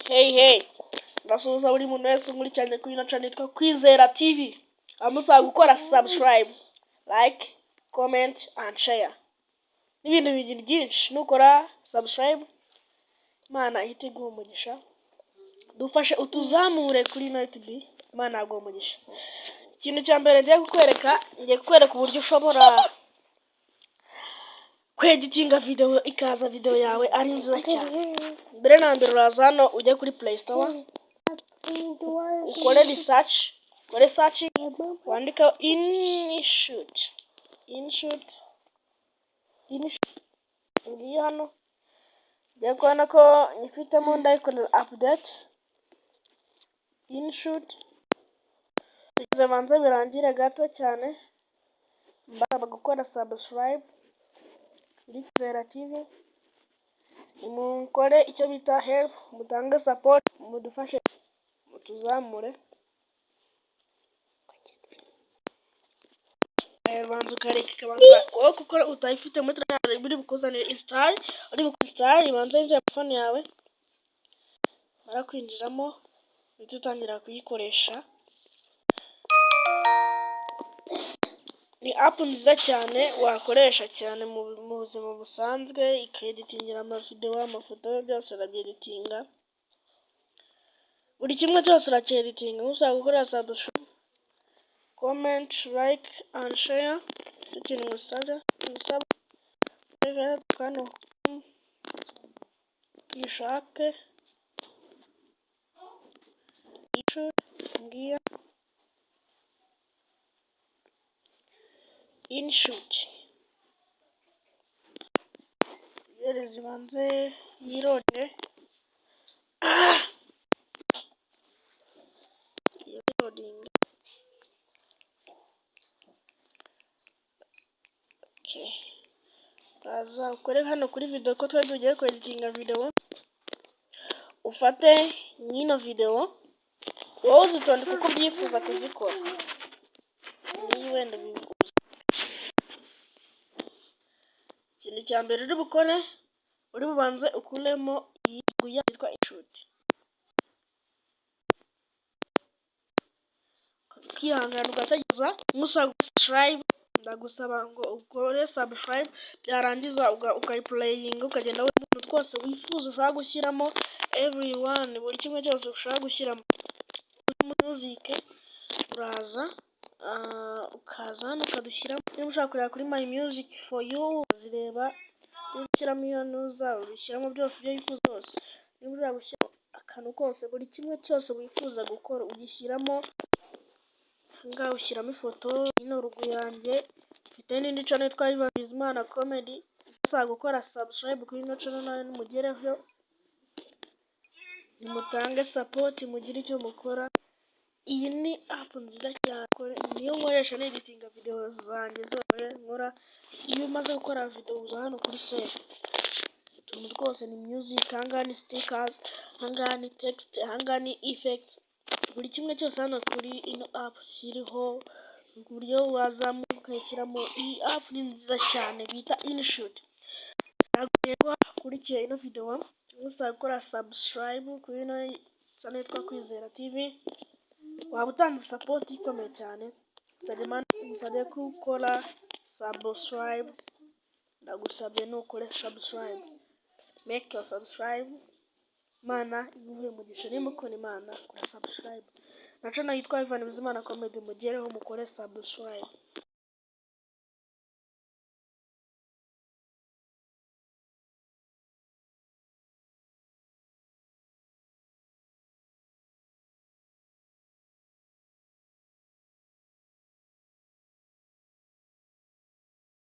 Hey, ndasuhuza buri muntu wese nkurikiranye kuri ino channel yitwa Kwizera TV. Amusaba gukora subscribe, like, comment and share. N'ibintu bigira byinshi nukora subscribe, Imana ihita iguha umugisha. Dufashe utuzamure kuri ino YouTube, Imana aguha umugisha. Ikintu cya mbere ngiye kukwereka uburyo ushobora kweditinga video ikaza video yawe ari nziza cyane. Mbere na mbere uraza hano ujye kuri Play Store, ukore search, wandika InShoot. Ngiye hano ngiye kubona ko nyifitemo ndayikorera update InShoot. Banza birangire gato cyane, mbasaba gukora subscribe kuri Kwizera TV. Mukore icyo bita help, mutange support, mudufashe mutuzamure. Banza ukareka ikabanza wowe kuko utayifite muri telefone biri bukuzanire install, banza injira telefone yawe, mara kwinjiramo uhita utangira kuyikoresha. Ni app nziza cyane wakoresha cyane mu buzima busanzwe, ikeditingira amavideo, amafoto, byose urabyeditinga. Buri kimwe cyose uracyeditinga. Ushaka gukora subscribe, comment, like and share. Ikintu musabwa kano ishake ico ngiya InShoot. Yerezi banze yirode. Okay. Baza ukore hano kuri video ko twari tugiye kweditinga video. Ufate nyino video wowe uzitondeka uko ubyifuza kuzikora. Ni wenda bivuze. Ikintu cya mbere uri bukore, uri bubanze ukuremo iyi guya yitwa InShoot. Kwihangana ugatageza mushaka subscribe, ndagusaba ngo ukore subscribe, byarangiza ukayiplaying, ukagenda umuntu twose wifuza ushaka gushyiramo everyone, buri kimwe cyose ushaka gushyiramo music. Uraza ukaza hano ukadushyiramo. Niba ushaka kureba kuri My Music for You uzireba, ushyiramo iyo nuza ushyiramo byose ibyo wifuza byose. Niba ushaka gushyiramo akantu kose, buri kimwe cyose wifuza gukora ugishyiramo. Ngaho ushyiramo ifoto. Ino rugu yanjye mfite n'indi channel yitwa Ivan Bizimana Comedy. Ushaka gukora subscribe kuri ino channel nawe mugereho, nimutange support, mugire icyo mukora. Iyi ni app nziza cyane, niyo nkoresha neditinga video zanjye zose nkora. Iyo umaze gukora video uza hano kuri save, utuntu twose ni music, hanga ni stickers, hanga ni text, hanga ni effects. Buri kimwe cyose hano kuri ino app kiriho, ku buryo wazamu ukayishyiramo. Iyi app ni nziza cyane bita InShoot. Naguyeko kurikiye ino video, usaba gukora subscribe kuri ino channel yitwa Kwizera TV. Waba utanze support ikomeye cyane, nsabye ko ukora subscribe. Ndagusabye nukore subscribe, make your subscribe. Mana iguhe umugisha. Nimukora Imana kora subscribe. Na channel yitwa Ivan Bizimana Comedy mugereho mukore subscribe.